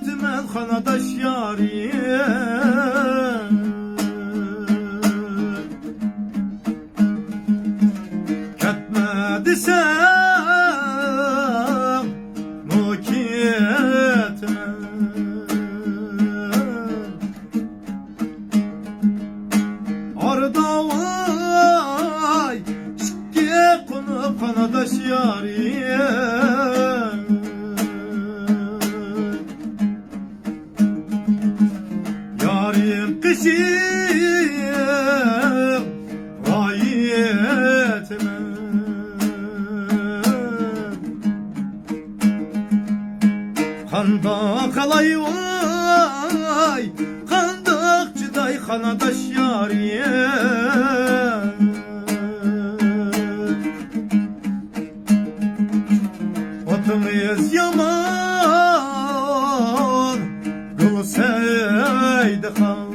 etmen kanadaş yari. Ketme desem muketme. Arda vay şike konup kanadaş yari. Yarim kışım vay etme. Kanda kalay vay kandakçıday kanadaş yari. Otumuz yaman gülseydi kan.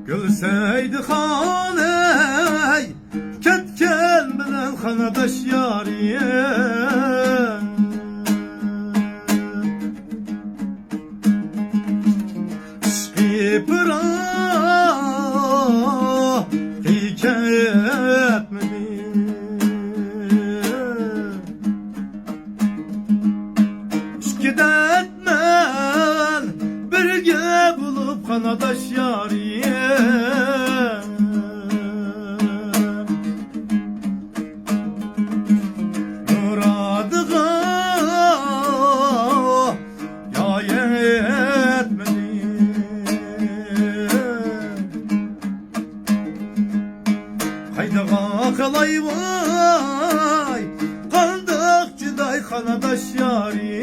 Gülseydi haney ketken bilen kanadaş yari. Şki pıra hikayet mi? Şki detmen birge bulup kanadaş yari. Haydağa kalay vay kandakçıday kanadaş yari.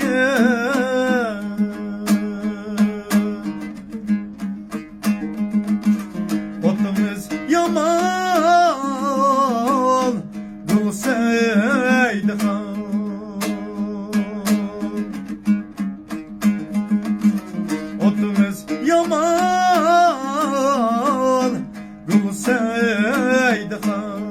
Otumuz yaman gülseydi kan. Otumuz yaman gülseydi kan.